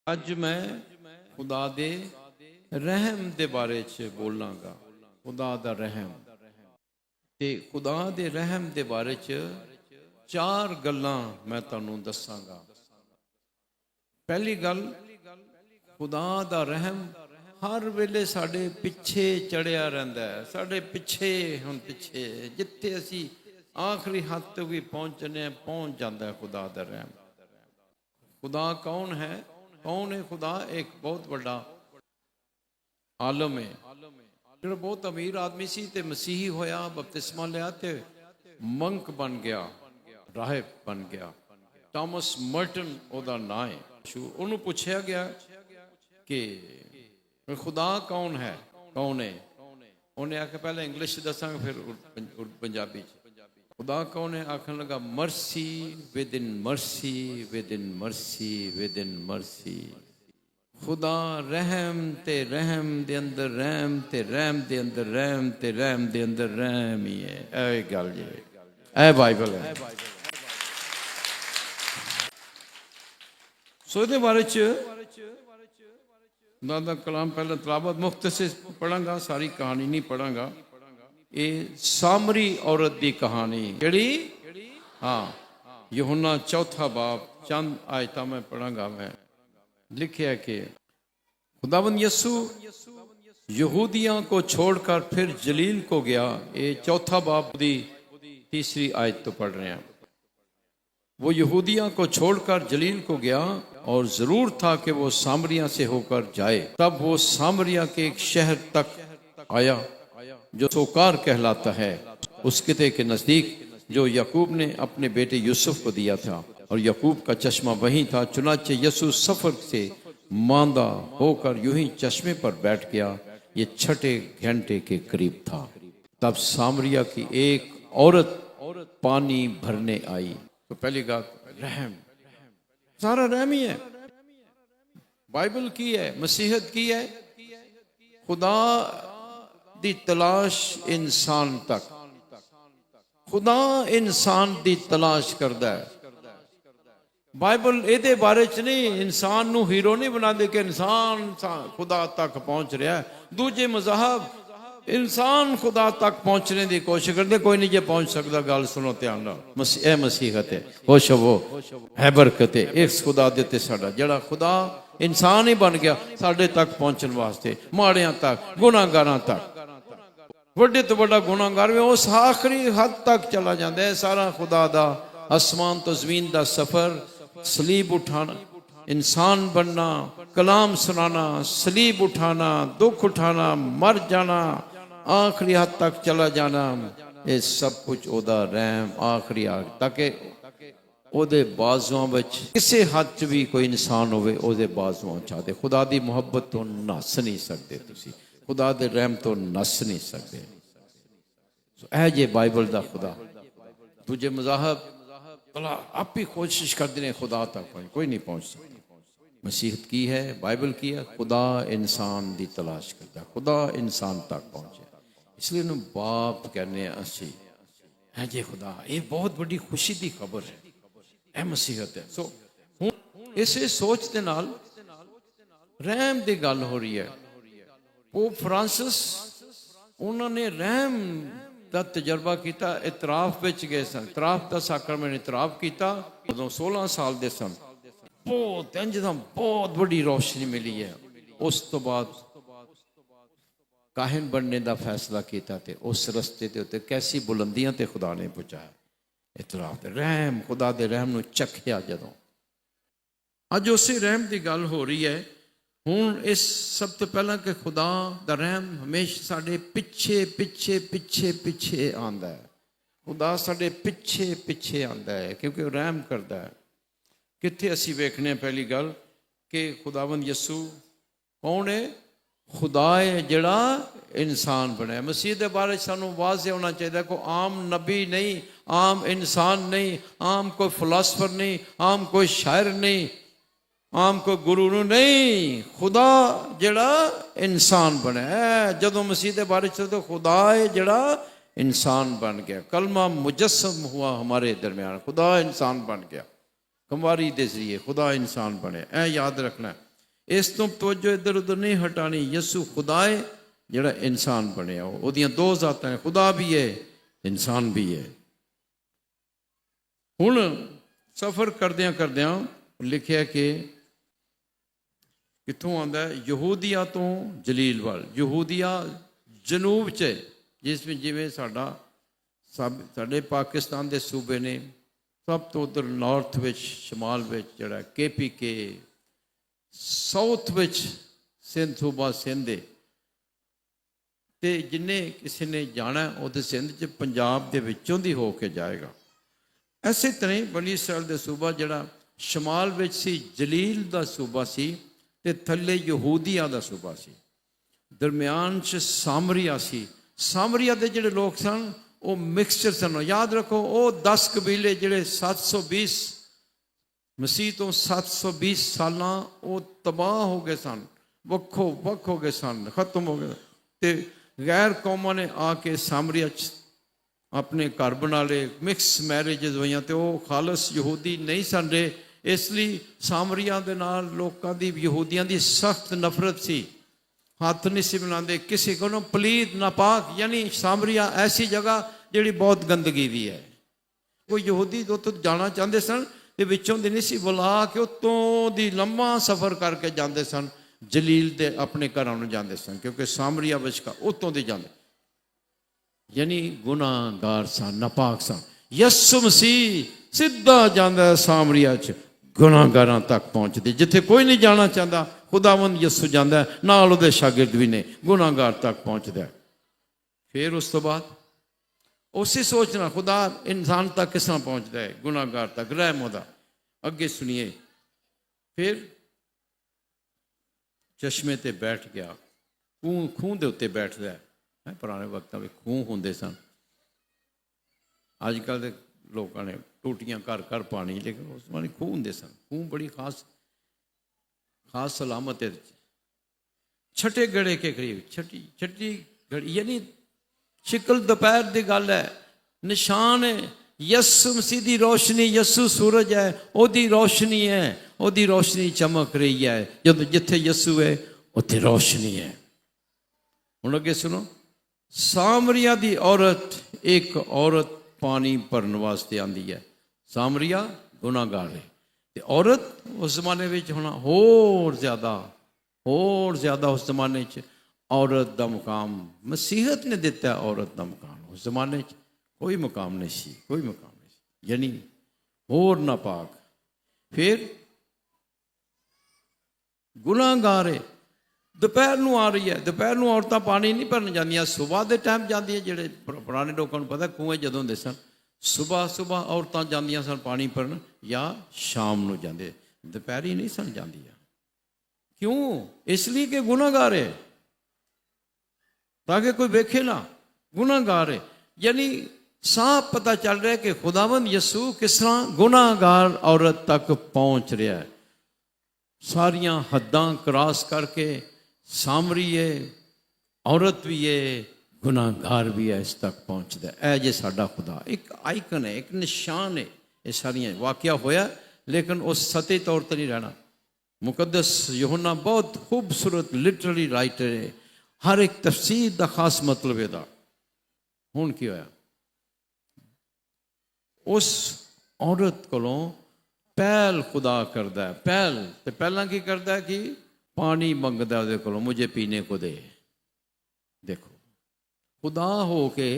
ਅੱਜ ਮੈਂ खुदा दे रहम दे बारे च बोलांगा। खुदा दा रहम ते खुदा दे रहम दे बारे च चार गल्लां मैं तुहानूं दस्सांगा। पहली गल, खुदा दा रहम हर वेले साडे पिछे चढ़िया रहिंदा है। साडे पिछे हुण पिछे जिथे असीं आखिरी हद तक भी पहुंचने पहुंच जाता है खुदा दा रहम। खुदा कौन है? कौन है खुदा? एक बहुत बड़ा आलम है जो बहुत अमीर आदमी सी ते मसीही होया, बपतिस्मा लिया ते मंक बन गया, राहिब बन गया। थॉमस मर्टन ओदा नाम है। उन्होंने पूछा गया कि खुदा कौन है, कौन है? उन्हें आख्या पहले इंग्लिश दसांगा फिर पंजाबी। खुदा कौन है? आखन लगा mercy with in mercy, with in mercy, with in mercy. खुदा रहम ते रहम दे अंदर रहम ते रहम दे अंदर रहम ते रहम दे अंदर रहम ही है। ऐ गल जी, ऐ बाइबल है। सो इहदे बारे च दादा कलाम पहले तलावत मुफ्त से पढ़ांगा, सारी कहानी नहीं पढ़ांगा। ये सामरी औरत की कहानी केड़ी? हाँ, यूहन्ना चौथा बाब चंद आयता में पढ़ांगा। मैं लिखा कि खुदावंद यीशु यहूदियों को छोड़कर फिर जलील को गया। ये चौथा बाब की तीसरी आयत तो पढ़ रहे हैं। वो यहूदियों को छोड़कर जलील को गया और जरूर था कि वो सामरिया से होकर जाए। तब वो सामरिया के एक शहर तक आया जो सोकार कहलाता है, उस किते के नजदीक जो याकूब ने अपने बेटे यूसुफ को दिया था, और याकूब का चश्मा वहीं था। चुनाचे यीशु सफर से मांदा होकर यूं ही चश्मे पर बैठ गया। ये छठे घंटे के करीब था। तब सामरिया की एक औरत पानी भरने आई। तो पहली बात रहम, सारा रहम ही है। बाइबल की है, मसीहत की है। खुदा दी तलाश इंसान तक, खुदा इंसान दी तलाश करदा है। बाइबल ਇਹਦੇ ਬਾਰੇ ਚ नहीं इंसान ਨੂੰ हीरो नहीं बनाते कि इंसान खुदा तक पहुंच रहा है। दूजे मज़हब इंसान खुदा तक पहुंचने की कोशिश करते, कोई नहीं जे पहुंच सकता। गल सुनो ध्यान नाल, ए मसीहत है, खुश होवो, है बरकत है इस खुदा दे ते साडा जेड़ा खुदा इंसान ही बन गया साडे तक पहुंचने वास्ते, माड़ियां तक, गुनाहगारां तक। वड्डे तो वड्डा गुनाहगार भी उस आखिरी हद तक चला जाता है। सारा खुदा दा आसमान तो जमीन दा सफर, सलीब उठाना, इंसान बनना, कलाम सुनाना, सलीब उठाना, दुख उठाना, मर जाना, आखिरी हद तक चला जाना, ये सब कुछ ओदा रहम आखिरी हद तक। ओदे बाजुआं विच किसी हद च भी कोई इंसान होवे, ओदे बाजुआं चाहते। खुदा दी मुहब्बत तो नस नहीं सकते तुसी, खुदा दे रहम तो नस नहीं सकते। ऐ जे बाइबल दा खुदा। दूजे मज़हब आप ही कोशिश करते हैं खुदा तक, कोई नहीं पहुंच सकता। मसीहत की है, बाइबल की है, खुदा इंसान की तलाश करता, खुदा इंसान तक पहुंचे। इसलिए उन्होंने बाप कहने असी है जे खुदा। ये बहुत बड़ी खुशी की खबर है, यह मसीहत है। सो हुण इस सोच के नाल रहम की गल हो रही है। पोप फ्रांसिस उन्होंने रहम का तजर्बा किया। इतराफ विच गए सन, इतराफ का साक्रमेंट इतराफ किया जो 16 साल के सन। बहुत इंज दा बहुत बड़ी रोशनी मिली है। उस तो बाद काहिन बनने का फैसला किया ते उस रस्ते के उत्ते कैसी बुलंदियां ते खुदा ने पहुंचाया। इतराफ रहम, खुदा दे रहम नूं चखिया जदों। अज उसी रहम की गल हो रही है। हुण इस सब तो पहला कि खुदा दा रहम हमेशा साडे पिछे पिछे पिछे पिछे आंदा है। खुदा साडे पिछे पिछे आंदा है क्योंकि वह रहम करता है। कित्थे असी वेखने पहली गल कि खुदावंद यीशु कौन है? खुदा है जिहड़ा इंसान बनया। मसीह के बारे सानू वाज़े होना चाहिए। कोई आम नबी नहीं, आम इंसान नहीं, आम कोई फिलासफर नहीं, आम कोई शायर नहीं, आम कोई गुरु नहीं। खुदा जिहड़ा इंसान बनया। जदों मसीह के बारे तो खुदा है जिहड़ा इंसान बन गया। कलमा मुजस्सम हुआ हमारे दरमियान, खुदा इंसान बन गया। कुंवारी के जरिए खुदा इंसान बने। ऐ याद रखना है। इस तो तवज्जो इधर उधर नहीं हटानी। यसू खुदा है जिहड़ा इंसान बनिया, ओहदियां दो जातां है, खुदा भी है इंसान भी है। हुण सफ़र करदियां करदियां लिखिया कि कित्थों आंदा है, यहूदिया तो जलील वाल। यहूदिया जनूब च है, जिसमें जिवें साडा साडे पाकिस्तान दे सूबे ने, सब तो उधर नॉर्थ विच शमाल विच जिहड़ा KPK, साउथ विच सिंध सूबा सिंध है, ते जिन्ने किसी ने जाना उहदे सिंध च पंजाब दे विचों दी हो के जाएगा। इसे तरह बनी इसराइल दे सूबा जिहड़ा शमाल विच सी जलील दा सूबा सी, ते थल्ले यहूदिया दा सूबा सी, दरम्यान च सामरिया सी। सामरिया दे जिहड़े लोग सन वो मिक्सचर सन। याद रखो वो 10 कबीले जिहड़े 720 मसीह तो 720 साल वो तबाह हो गए सन, वक्खो वक् हो गए सन, खत्म हो गए। ते गैर कौमां ने आके सामरिया अपने घर बना ले, मिक्स मैरिजेज हुई, तो वो खालस यहूदी नहीं सन रहे। इसलिए सामरिया दे नाल लोकां दी यहूदियां दी सख्त नफरत सी, हाथ नहीं सी बनाते किसी को पलीत नापाक। यानी सामरिया ऐसी जगह जिहड़ी बहुत गंदगी दी है। कोई यहूदी तो जाना चाहते सन ते विचों दी नहीं सी बुला के उत्तों दी लंबा सफ़र करके जाते सन, जलील दे अपने घरों नूं जाते सन, क्योंकि सामरिया विचकार उत्तों दी जाते, यानी गुनाहगार सन, नापाक सन। यसु मसीह सीधा जाता सामरिया च, गुनाहगारां तक पहुँचते। जिथे कोई नहीं जाना चाहता, खुदावंद यसु जाता है, नाल उहदे शागिर्द भी ने, गुनाहगार तक पहुँचता है। फिर उस तो बाद उसी सोचना खुदा इंसान तक किस तरह पहुँचता है, गुनाहगार तक, रहम उहदा। अगे सुनिए, फिर चश्मे ते बैठ गया, खूह दे उत्ते बैठदा है। पुराने वक्तां में खूह हुंदे सन, अजकल दे लोगों ने टूटियां घर घर पानी, लेकिन उस समय खूह हुंदे सन। खूह बड़ी खास सलामत है। छठे गड़े के करीब, छठी घड़ी, यानी शिकल दोपहर की गल है, निशान है। यसु मसीह की रोशनी, यसु सूरज है, ओदी रोशनी है, ओदी रोशनी चमक रही है। जब जिथे यसु है उत्थे रोशनी है। हुण अगे सुनो, सामरिया की औरत, एक औरत पानी भरन वास्ते आंदी है। सामरिया गुनाहगार है, ते औरत उस जमाने में होना होर ज़्यादा उस जमाने च औरत का मुकाम मसीहत ने दिता है। औरत का मुकाम उस जमाने च कोई मुकाम नहीं सी, कोई मुकाम नहीं सी, यानी होर नापाक। फिर गुनाहगार है, दोपहर को आ रही है। दोपहर को औरतां पानी नहीं भरन जांदियां, सुबह के टाइम जांदियां। जिहड़े पुराने लोगों को पता कुएं जदों हुंदे सन, सुबह औरतां जांदियां सन पानी भरन, या शाम को जांदे, दोपहरी नहीं सन जांदियां। क्यों? इसलिए कि गुनाहगार है, ताकि कोई वेखे ना, गुनाहगार है। यानी साफ पता चल रहा है कि खुदावंद यसू किस तरह गुनाहगार औरत तक पहुँच रहा है। सारियां हद्दां क्रॉस करके सामरी है, औरत भी है, गुनाहगार भी है, इस तक पहुँचता है। ऐ जे साडा खुदा एक आइकन है, एक निशान है। ये सारियां वाकया होया, लेकिन उस सतही तौर पर नहीं रहना। मुकद्दस यूहन्ना बहुत खूबसूरत लिटररी राइटर है, हर एक तफसीर का खास मतलब है। हुण की होया, उस औरत कोलों पहल खुदा करदा है। पहला की करदा है कि पानी मंगदा उहदे कोलों, मुझे पीने को दे। देखो, खुदा हो के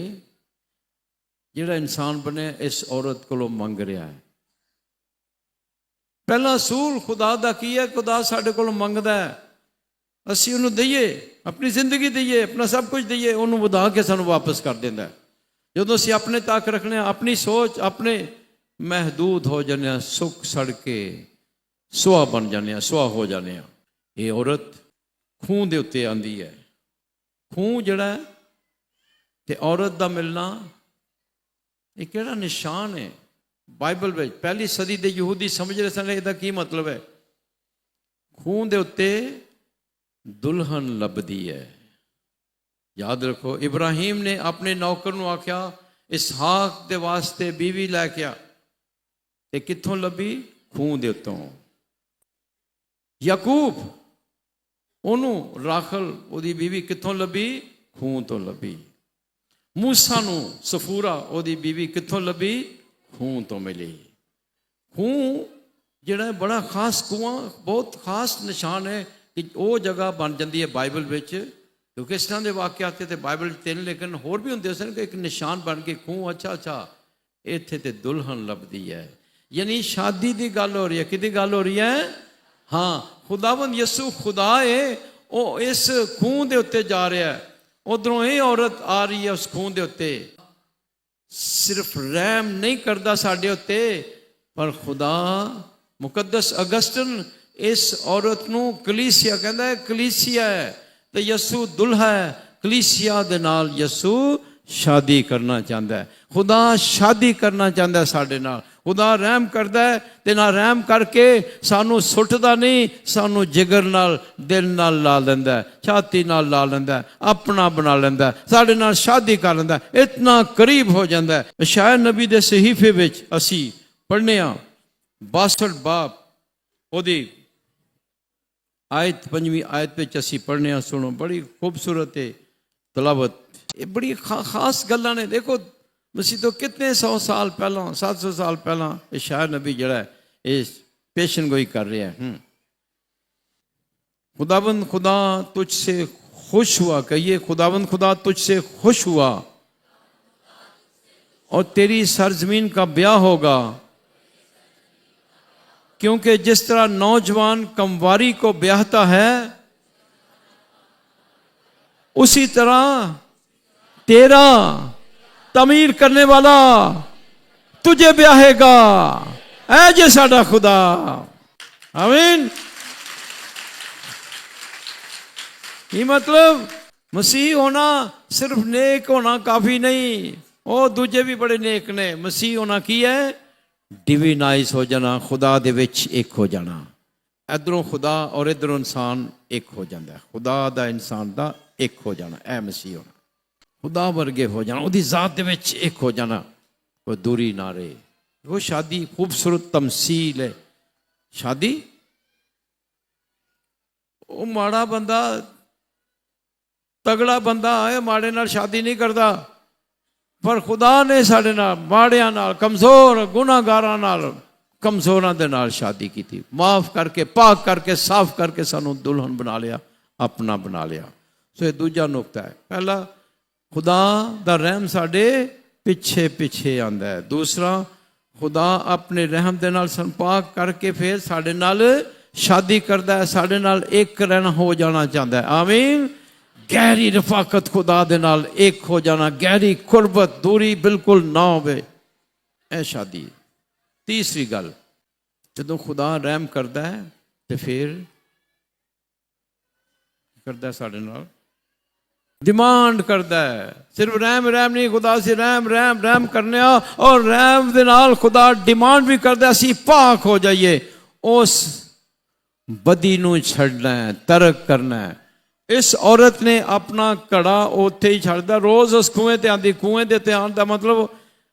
जिहड़ा इंसान बने इस औरत कोलों मंग रहा है। पहला असूल खुदा दा की है, खुदा साडे कोलों मंगदा है, असीं उहनूं दईए, अपनी जिंदगी दईए, अपना सब कुछ दईए, उहनूं वधा के सानूं वापस कर दिंदा है। जदों असीं अपने तक रखने, अपनी सोच, अपने महदूद हो जाने, सुख सड़ के सुहा बन जाने, सुहा हो जाने। ये औरत खूह दे उत्ते आंदी है। खूह जिहड़ा है ते औरत दा मिलना एक किहड़ा निशान है। बाइबल में पहली सदी के यहूदी समझ रहे सन इसका की मतलब है। खूह दे उत्ते दुल्हन लभदी है। याद रखो, इब्राहिम ने अपने नौकर नूं आख्या इसहाक दे वास्ते बीवी लैके आ, ते कित्थों लभी? खूह दे उत्तों। याकूब ਉਹਨੂੰ ਰਾਖਲ ਉਹਦੀ ਬੀਵੀ ਕਿੱਥੋਂ ਲੱਭੀ? ਖੂਹ ਤੋਂ ਲੱਭੀ। ਮੂਸਾ ਨੂੰ ਸਫੂਰਾ ਉਹਦੀ ਬੀਵੀ ਕਿੱਥੋਂ ਲੱਭੀ? ਖੂਹ ਤੋਂ ਮਿਲੀ। ਖੂਹ ਜਿਹੜਾ ਬੜਾ ਖਾਸ ਖੂਹਾਂ, ਬਹੁਤ ਖਾਸ ਨਿਸ਼ਾਨ ਹੈ ਕਿ ਉਹ ਜਗ੍ਹਾ ਬਣ ਜਾਂਦੀ ਹੈ ਬਾਈਬਲ ਵਿੱਚ, ਕਿਉਂਕਿ ਇਸ ਤਰ੍ਹਾਂ ਦੇ ਵਾਕਿਆਤ ਤੇ ਬਾਈਬਲ 'ਚ 3 ਲੇਕਿਨ ਹੋਰ ਵੀ ਹੁੰਦੇ ਸਨ ਕਿ ਇੱਕ ਨਿਸ਼ਾਨ ਬਣ ਕੇ ਖੂਹ, ਅੱਛਾ ਇੱਥੇ ਤੇ ਦੁਲਹਨ ਲੱਭਦੀ ਹੈ। ਯਾਨੀ ਸ਼ਾਦੀ ਦੀ ਗੱਲ ਹੋ ਰਹੀ ਹੈ। ਕਿਹਦੀ ਗੱਲ ਹੋ ਰਹੀ ਹੈ? ਹਾਂ, ਖੁਦਾਵੰਦ ਯਿਸੂ ਖੁਦਾ ਹੈ, ਉਹ ਇਸ ਖੂਹ ਦੇ ਉੱਤੇ ਜਾ ਰਿਹਾ ਹੈ। ਉਧਰੋਂ ਇਹ ਔਰਤ ਆ ਰਹੀ ਹੈ ਉਸ ਖੂਹ ਦੇ ਉੱਤੇ। ਸਿਰਫ ਰਹਿਮ ਨਹੀਂ ਕਰਦਾ ਸਾਡੇ ਉੱਤੇ, ਪਰ ਖੁਦਾ ਮੁਕੱਦਸ ਅਗਸਟਨ ਇਸ ਔਰਤ ਨੂੰ ਕਲੀਸਿਆ ਕਹਿੰਦਾ ਹੈ। ਕਲੀਸਿਆ ਹੈ ਤੇ ਯਿਸੂ ਦੁਲਹਾ ਹੈ। ਕਲੀਸਿਆ ਦੇ ਨਾਲ ਯਿਸੂ ਸ਼ਾਦੀ ਕਰਨਾ ਚਾਹੁੰਦਾ ਹੈ। ਖੁਦਾ ਸ਼ਾਦੀ ਕਰਨਾ ਚਾਹੁੰਦਾ ਸਾਡੇ ਨਾਲ। ਖੁਦਾ ਰਹਿਮ ਕਰਦਾ ਹੈ ਤੇ ਨਾ ਰਹਿਮ ਕਰਕੇ ਸਾਨੂੰ ਸੁੱਟਦਾ ਨਹੀਂ, ਸਾਨੂੰ ਜਿਗਰ ਨਾਲ, ਦਿਲ ਨਾਲ ਲਾ ਲੈਂਦਾ, ਛਾਤੀ ਨਾਲ ਲਾ ਲੈਂਦਾ, ਆਪਣਾ ਬਣਾ ਲੈਂਦਾ, ਸਾਡੇ ਨਾਲ ਸ਼ਾਦੀ ਕਰ ਲੈਂਦਾ, ਇਤਨਾ ਕਰੀਬ ਹੋ ਜਾਂਦਾ। ਯਸ਼ਾਇਆ ਨਬੀ ਦੇ ਸਹੀਫੇ ਵਿੱਚ ਅਸੀਂ ਪੜ੍ਹਨੇ ਆ 62 ਬਾਬ ਉਹਦੀ ਆਇਤ 5ਵੀਂ ਆਇਤ ਵਿੱਚ ਅਸੀਂ ਪੜ੍ਹਨੇ ਆ। ਸੁਣੋ, ਬੜੀ ਖੂਬਸੂਰਤ ਹੈ ਤਲਾਵਤ। ਇਹ ਬੜੀ ਖਾਸ ਗੱਲਾਂ ਨੇ। ਦੇਖੋ ਮਸੀਹ ਤੋਂ ਕਿਤਨੇ 100 ਸਾਲ ਪਹਿਲਾਂ, 700 ਸਾਲ ਪਹਿਲਾਂ ਯਸ਼ਾਇਆ ਨਬੀ ਜਿਹੜਾ ਹੈ ਇਹ ਪੇਸ਼ਨ ਗੋਈ ਕਰ ਰਿਹਾ है। खुदावंद खुदा तुझसे खुश हुआ, कहिए खुदावंद खुदा तुझसे खुश हुआ और तेरी सरजमीन का ब्याह होगा, क्योंकि जिस तरह नौजवान कंवारी को ब्याहता है उसी तरह तेरा तमीर करने वाला तुझे ब्याहेगा। ऐ जे साडा खुदा। आमीन। ये मतलब मसीह होना सिर्फ नेक होना काफी नहीं, ਉਹ ਦੂਜੇ ਵੀ ਬੜੇ ਨੇਕ ਨੇ। ਮਸੀਹ ਹੋਣਾ ਕੀ ਹੈ? ਡਿਵਾਈਨਾਈਜ਼ ਹੋ ਜਾਣਾ, ਖੁਦਾ ਦੇ ਵਿੱਚ ਇੱਕ ਹੋ ਜਾਣਾ। ਇਧਰੋਂ ਖੁਦਾ ਔਰ ਇਧਰੋਂ ਇਨਸਾਨ ਇੱਕ ਹੋ ਜਾਂਦਾ। ਖੁਦਾ ਦਾ ਇਨਸਾਨ ਦਾ ਇੱਕ ਹੋ ਜਾਣਾ, ਇਹ ਮਸੀਹ ਹੋਣਾ। ਖੁਦਾ ਵਰਗੇ ਹੋ ਜਾਣਾ, ਉਹਦੀ ਜ਼ਾਤ ਦੇ ਵਿੱਚ ਇੱਕ ਹੋ ਜਾਣਾ, ਕੋਈ ਦੂਰੀ ਨਾ ਰਹੇ। ਉਹ ਸ਼ਾਦੀ ਖੂਬਸੂਰਤ ਤਮਸੀਲ ਹੈ। ਸ਼ਾਦੀ, ਉਹ ਮਾੜਾ ਬੰਦਾ, ਤਗੜਾ ਬੰਦਾ ਹੈ, ਮਾੜੇ ਨਾਲ ਸ਼ਾਦੀ ਨਹੀਂ ਕਰਦਾ। ਪਰ ਖੁਦਾ ਨੇ ਸਾਡੇ ਨਾਲ, ਮਾੜਿਆਂ ਨਾਲ, ਕਮਜ਼ੋਰ ਗੁਨਾਹਗਾਰਾਂ ਨਾਲ, ਕਮਜ਼ੋਰਾਂ ਦੇ ਨਾਲ ਸ਼ਾਦੀ ਕੀਤੀ। ਮਾਫ ਕਰਕੇ, ਪਾਕ ਕਰਕੇ, ਸਾਫ਼ ਕਰਕੇ ਸਾਨੂੰ ਦੁਲਹਨ ਬਣਾ ਲਿਆ, ਆਪਣਾ ਬਣਾ ਲਿਆ। ਸੋ ਇਹ ਦੂਜਾ ਨੁਕਤਾ ਹੈ। ਪਹਿਲਾ, ਖੁਦਾ ਦਾ ਰਹਿਮ ਸਾਡੇ ਪਿੱਛੇ ਪਿੱਛੇ ਆਉਂਦਾ ਹੈ। ਦੂਸਰਾ, ਖੁਦਾ ਆਪਣੇ ਰਹਿਮ ਦੇ ਨਾਲ ਸਾਨੂੰ ਪਾਕ ਕਰਕੇ ਫਿਰ ਸਾਡੇ ਨਾਲ ਸ਼ਾਦੀ ਕਰਦਾ ਹੈ, ਸਾਡੇ ਨਾਲ ਇੱਕ ਰਹਿਣਾ ਹੋ ਜਾਣਾ ਚਾਹੁੰਦਾ ਹੈ। ਆਮੀਨ। ਗਹਿਰੀ ਰਫਾਕਤ ਖੁਦਾ ਦੇ ਨਾਲ ਇੱਕ ਹੋ ਜਾਣਾ, ਗਹਿਰੀ ਕੁਰਬਤ, ਦੂਰੀ ਬਿਲਕੁਲ ਨਾ ਹੋਵੇ, ਇਹ ਸ਼ਾਦੀ। ਤੀਸਰੀ ਗੱਲ, ਜਦੋਂ ਖੁਦਾ ਰਹਿਮ ਕਰਦਾ ਹੈ ਤੇ ਫਿਰ ਕਰਦਾ ਸਾਡੇ ਨਾਲ डिमांड करता है। सिर्फ रहम रहम नहीं, खुदा से रहम रहम रहम करने और रहम दे नाल खुदा डिमांड भी करता असी पाक हो जाइए, उस बदी नूं छड़ना है, तरक करना है। इस औरत ने अपना कड़ा उत्थे ही छड़दा, रोज़ उस कुएं ते आंदी। कुएं दे ते आउण दा मतलब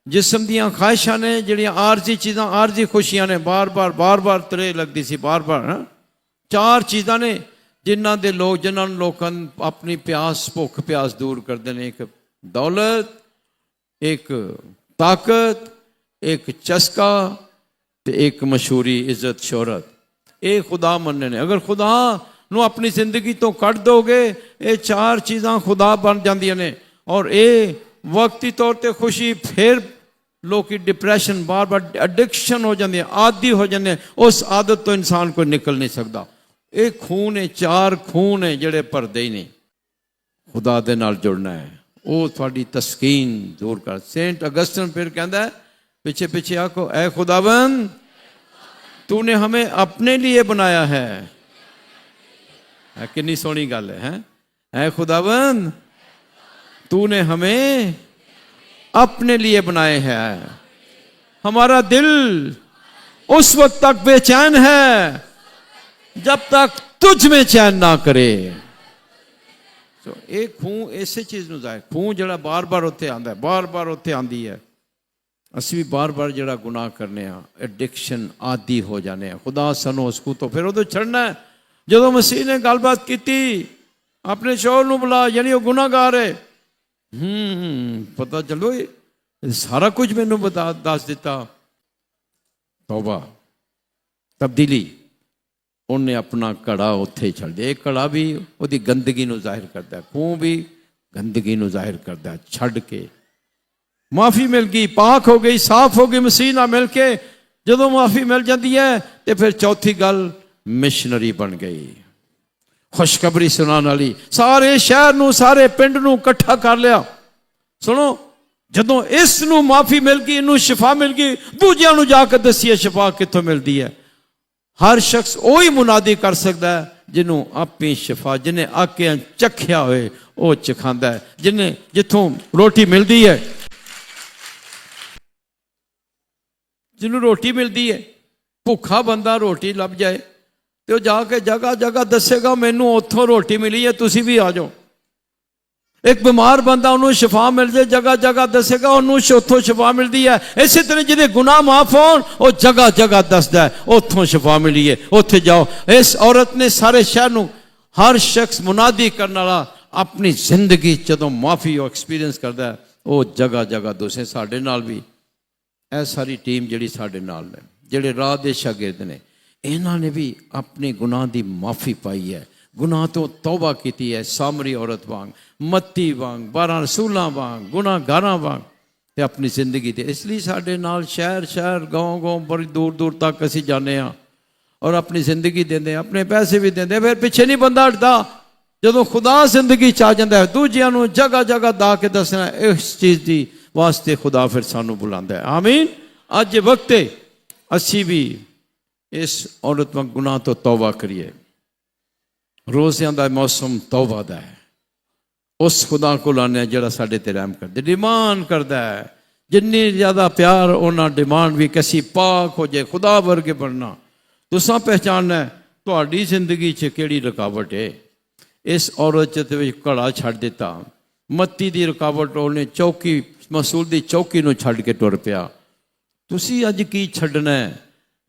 जिस्म दियां ख्वाहिशां ने, जिहड़ियां आरजी चीज़ां, आरजी खुशियां ने, बार बार तरे लगदी सी, बार बार। 4 चीज़ां ने जिन्हां दे लोग, जिन्हां नूं लोकां अपनी प्यास, भुख प्यास दूर करदे ने। एक दौलत, एक ताकत, एक चस्का ते एक मशहूरी, इज्जत, शोहरत। ये खुदा मनने ने। अगर खुदा नूं अपनी जिंदगी तो कट दोगे, ये 4 चीज़ां खुदा बन जांदियां ने। और ये वक्ती तौर पर खुशी, फिर लोग की डिप्रैशन, बार बार एडिक्शन हो जाती है, आदि हो जाते हैं। उस आदत तो इंसान कोई निकल नहीं सकता। ये खून है, 4 खून है ਜਿਹੜੇ ਭਰਦੇ ਹੀ ਨਹੀਂ। खुदा दे नाल जुड़ना है, वो थोड़ी तस्कीन दूर कर। सेंट अगस्टिन फिर कहता है, पीछे पीछे आको, ऐ खुदाबंद तूने हमें अपने लिए बनाया है। कितनी सोहनी गल है। ऐ खुदाबंद तूने हमें अपने लिए बनाए हैं। हमारा दिल उस वक्त तक बेचैन है जब तक तुझ में चैन ना करे। तो एक खून इसे चीज़ नूं जाए, खून जड़ा बार बार उत्थे आंदा है, बार बार उत्थे आंदी है। असीं भी बार बार जड़ा गुनाह करने, एडिक्शन, आदि हो जाने। खुदा सानू उस खूह तो फिर उदों छड़ना है। ਜਦੋਂ ਮਸੀਹ ਨੇ ਗੱਲਬਾਤ ਕੀਤੀ ਆਪਣੇ ਸ਼ੌਹਰ ਨੂੰ ਬੁਲਾ, ਯਾਨੀ ਉਹ ਗੁਨਾਹਗਾਰ ਹੈ, ਪਤਾ ਚਲੋ ਇਹ ਸਾਰਾ ਕੁਝ ਮੈਨੂੰ ਦੱਸ ਦਿੱਤਾ। ਤੌਬਾ, ਤਬਦੀਲੀ। ਉਹਨੇ ਆਪਣਾ ਘੜਾ ਉੱਥੇ ਛੱਡ ਦਿਆ। ਇਹ ਘੜਾ ਵੀ ਉਹਦੀ ਗੰਦਗੀ ਨੂੰ ਜ਼ਾਹਿਰ ਕਰਦਾ, ਖੂਹ ਵੀ ਗੰਦਗੀ ਨੂੰ ਜ਼ਾਹਿਰ ਕਰਦਾ। ਛੱਡ ਕੇ ਮਾਫੀ ਮਿਲ ਗਈ, ਪਾਕ ਹੋ ਗਈ, ਸਾਫ਼ ਹੋ ਗਈ ਮਸੀਹ ਨਾਲ ਮਿਲ ਕੇ। ਜਦੋਂ ਮਾਫੀ ਮਿਲ ਜਾਂਦੀ ਹੈ ਤੇ ਫਿਰ ਚੌਥੀ ਗੱਲ ਮਿਸ਼ਨਰੀ ਬਣ ਗਈ, ਖੁਸ਼ਖਬਰੀ ਸੁਣਾਉਣ ਵਾਲੀ। ਸਾਰੇ ਸ਼ਹਿਰ ਨੂੰ, ਸਾਰੇ ਪਿੰਡ ਨੂੰ ਇਕੱਠਾ ਕਰ ਲਿਆ। ਸੁਣੋ, ਜਦੋਂ ਇਸ ਨੂੰ ਮਾਫੀ ਮਿਲ ਗਈ, ਇਹਨੂੰ ਸ਼ਿਫਾ ਮਿਲ ਗਈ, ਦੂਜਿਆਂ ਨੂੰ ਜਾ ਕੇ ਦੱਸੀਏ ਸ਼ਿਫਾ ਕਿੱਥੋਂ ਮਿਲਦੀ ਹੈ। ਹਰ ਸ਼ਖਸ ਉਹੀ ਮੁਨਾਦੀ ਕਰ ਸਕਦਾ ਹੈ ਜਿਹਨੂੰ ਆਪਣੀ ਸ਼ਿਫਾ, ਜਿਹਨੇ ਆਕਿਆਂ ਚੱਖਿਆ ਹੋਏ ਉਹ ਚਖਾਂਦਾ ਹੈ, ਜਿਹਨੇ ਜਿੱਥੋਂ ਰੋਟੀ ਮਿਲਦੀ ਹੈ, ਜਿਹਨੂੰ ਰੋਟੀ ਮਿਲਦੀ ਹੈ। ਭੁੱਖਾ ਬੰਦਾ ਰੋਟੀ ਲੱਭ ਜਾਏ ਤੇ ਉਹ ਜਾ ਕੇ ਜਗ੍ਹਾ ਜਗ੍ਹਾ ਦੱਸੇਗਾ ਮੈਨੂੰ ਉੱਥੋਂ ਰੋਟੀ ਮਿਲੀ ਹੈ, ਤੁਸੀਂ ਵੀ ਆ ਜਾਓ। ਇੱਕ ਬਿਮਾਰ ਬੰਦਾ, ਉਹਨੂੰ ਸ਼ਿਫਾ ਮਿਲ ਜਾਏ, ਜਗ੍ਹਾ ਜਗ੍ਹਾ ਦੱਸੇਗਾ ਉਹਨੂੰ ਉੱਥੋਂ ਸ਼ਿਫਾ ਮਿਲਦੀ ਹੈ। ਇਸੇ ਤਰ੍ਹਾਂ ਜਿਹਦੇ ਗੁਨਾਹ ਮਾਫ ਹੋਣ ਉਹ ਜਗ੍ਹਾ ਜਗ੍ਹਾ ਦੱਸਦਾ ਹੈ ਉੱਥੋਂ ਸ਼ਿਫਾ ਮਿਲੀ ਹੈ, ਉੱਥੇ ਜਾਓ। ਇਸ ਔਰਤ ਨੇ ਸਾਰੇ ਸ਼ਹਿਰ ਨੂੰ, ਹਰ ਸ਼ਖਸ ਮੁਨਾਦੀ ਕਰਨ ਵਾਲਾ ਆਪਣੀ ਜ਼ਿੰਦਗੀ ਜਦੋਂ ਮਾਫੀ ਉਹ ਐਕਸਪੀਰੀਅੰਸ ਕਰਦਾ ਹੈ, ਉਹ ਜਗ੍ਹਾ ਜਗ੍ਹਾ ਦੱਸੇ। ਸਾਡੇ ਨਾਲ ਵੀ ਇਹ ਸਾਰੀ ਟੀਮ ਜਿਹੜੀ ਸਾਡੇ ਨਾਲ ਨੇ, ਜਿਹੜੇ ਰਾਹ ਦੇ ਸ਼ਾਗਿਰਦ ਨੇ, ਇਹਨਾਂ ਨੇ ਵੀ ਆਪਣੇ ਗੁਨਾਹ ਦੀ ਮਾਫੀ ਪਾਈ ਹੈ, ਗੁਨਾਹ ਤੋਂ ਤੌਬਾ ਕੀਤੀ ਹੈ। ਸਾਮਰੀ ਔਰਤ ਵਾਂਗ, ਮੱਤੀ ਵਾਂਗ, 12 ਰਸੂਲਾਂ ਵਾਂਗ, ਗੁਨਾਹਗਾਰਾਂ ਵਾਂਗ, ਤੇ ਆਪਣੀ ਜ਼ਿੰਦਗੀ ਦੇ। ਇਸ ਲਈ ਸਾਡੇ ਨਾਲ ਸ਼ਹਿਰ ਸ਼ਹਿਰ, ਗਾਉਂ ਗਾਉਂ, ਬੜੀ ਦੂਰ ਦੂਰ ਤੱਕ ਅਸੀਂ ਜਾਂਦੇ ਹਾਂ ਔਰ ਆਪਣੀ ਜ਼ਿੰਦਗੀ ਦਿੰਦੇ, ਆਪਣੇ ਪੈਸੇ ਵੀ ਦਿੰਦੇ। ਫਿਰ ਪਿੱਛੇ ਨਹੀਂ ਬੰਦਾ ਹਟਦਾ। ਜਦੋਂ ਖੁਦਾ ਜ਼ਿੰਦਗੀ 'ਚ ਆ ਜਾਂਦਾ ਹੈ, ਦੂਜਿਆਂ ਨੂੰ ਜਗ੍ਹਾ ਜਗ੍ਹਾ ਦਾ ਕੇ ਦੱਸਣਾ, ਇਸ ਚੀਜ਼ ਦੀ ਵਾਸਤੇ ਖੁਦਾ ਫਿਰ ਸਾਨੂੰ ਬੁਲਾਉਂਦਾ ਹੈ। ਆਮੀਨ। ਅੱਜ ਵਕਤ ਹੈ ਅਸੀਂ ਵੀ ਇਸ ਔਰਤ ਵਾਂਗ ਗੁਨਾਹ ਤੋਂ ਤੌਬਾ ਕਰੀਏ। ਰੋਜ਼ਿਆਂ ਦਾ ਮੌਸਮ ਤੌਬਾ ਦਾ ਹੈ। ਉਸ ਖੁਦਾ ਕੋਲ ਆਉਂਦੇ ਜਿਹੜਾ ਸਾਡੇ ਤੇ ਰਹਿਮ ਕਰਦਾ, ਡਿਮਾਂਡ ਕਰਦਾ ਹੈ। ਜਿੰਨੀ ਜ਼ਿਆਦਾ ਪਿਆਰ ਉਹਨਾਂ ਡਿਮਾਂਡ ਵੀ ਕਿ ਅਸੀਂ ਪਾਕ ਹੋ ਜਾਏ, ਖੁਦਾ ਵਰਗੇ ਬਣਨਾ। ਤੁਸੀਂ ਪਹਿਚਾਨਣਾ ਤੁਹਾਡੀ ਜ਼ਿੰਦਗੀ 'ਚ ਕਿਹੜੀ ਰੁਕਾਵਟ ਹੈ। ਇਸ ਔਰਤ 'ਚ ਵਿੱਚ ਘੜਾ ਛੱਡ ਦਿੱਤਾ। ਮੱਤੀ ਦੀ ਰੁਕਾਵਟ, ਉਹਨੇ ਚੌਕੀ, ਮਸੂਲ ਦੀ ਚੌਕੀ ਨੂੰ ਛੱਡ ਕੇ ਟੁਰ ਪਿਆ। ਤੁਸੀਂ ਅੱਜ ਕੀ ਛੱਡਣਾ ਹੈ?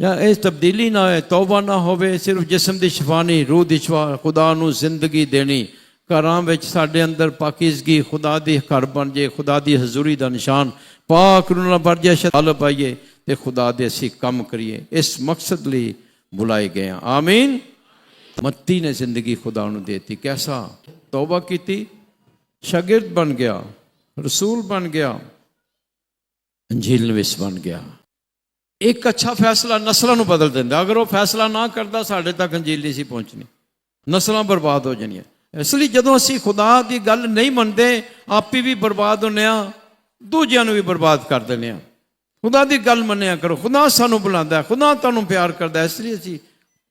ਜਾਂ ਇਹ ਤਬਦੀਲੀ ਨਾ ਹੋਏ, ਤੌਬਾ ਨਾ ਹੋਵੇ, ਸਿਰਫ ਜਿਸਮ ਦੀ ਸ਼ਿਫਾ ਨਹੀਂ, ਰੂਹ ਦੀ ਸ਼ਿਫਾ, ਖੁਦਾ ਨੂੰ ਜ਼ਿੰਦਗੀ ਦੇਣੀ। ਘਰਾਂ ਵਿੱਚ ਸਾਡੇ ਅੰਦਰ ਪਾਕੀਜ਼ਗੀ, ਖੁਦਾ ਦੀ ਘਰ ਬਣ ਜੇ, ਖੁਦਾ ਦੀ ਹਜ਼ੂਰੀ ਦਾ ਨਿਸ਼ਾਨ, ਪਾਕ ਰੂਹ ਨਾਲ ਭਰ ਜਾਏ, ਸ਼ਤਾਲ ਪਾਈਏ ਤੇ ਖੁਦਾ ਦੇ ਅਸੀਂ ਕੰਮ ਕਰੀਏ। ਇਸ ਮਕਸਦ ਲਈ ਬੁਲਾਏ ਗਏ ਹਾਂ। ਆਮੀਨ। ਮੱਤੀ ਨੇ ਜ਼ਿੰਦਗੀ ਖੁਦਾ ਨੂੰ ਦੇਤੀ। ਕੈਸਾ? ਤੌਬਾ ਕੀਤੀ, ਸ਼ਾगिर्द ਬਣ ਗਿਆ, ਰਸੂਲ ਬਣ ਗਿਆ, ਅੰਜੀਲ ਨਵੀਸ ਬਣ ਗਿਆ। ਇੱਕ ਅੱਛਾ ਫੈਸਲਾ ਨਸਲਾਂ ਨੂੰ ਬਦਲ ਦਿੰਦਾ। ਅਗਰ ਉਹ ਫੈਸਲਾ ਨਾ ਕਰਦਾ, ਸਾਡੇ ਤੱਕ ਅੰਜੀਲ ਨਹੀਂ ਸੀ ਪਹੁੰਚਣੀ, ਨਸਲਾਂ ਬਰਬਾਦ ਹੋ ਜਾਣੀਆਂ। ਇਸ ਲਈ ਜਦੋਂ ਅਸੀਂ ਖੁਦਾ ਦੀ ਗੱਲ ਨਹੀਂ ਮੰਨਦੇ, ਆਪੇ ਵੀ ਬਰਬਾਦ ਹੁੰਦੇ ਹਾਂ, ਦੂਜਿਆਂ ਨੂੰ ਵੀ ਬਰਬਾਦ ਕਰ ਦਿੰਦੇ ਹਾਂ। ਖੁਦਾ ਦੀ ਗੱਲ ਮੰਨਿਆ ਕਰੋ। ਖੁਦਾ ਸਾਨੂੰ ਬੁਲਾਉਂਦਾ, ਖੁਦਾ ਤੁਹਾਨੂੰ ਪਿਆਰ ਕਰਦਾ। ਇਸ ਲਈ ਅਸੀਂ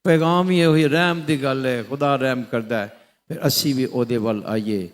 ਪੈਗਾਮ ਹੀ ਇਹੋ ਹੀ ਰਹਿਮ ਦੀ ਗੱਲ ਹੈ। ਖੁਦਾ ਰਹਿਮ ਕਰਦਾ ਹੈ, ਫਿਰ ਅਸੀਂ ਵੀ ਉਹਦੇ ਵੱਲ ਆਈਏ।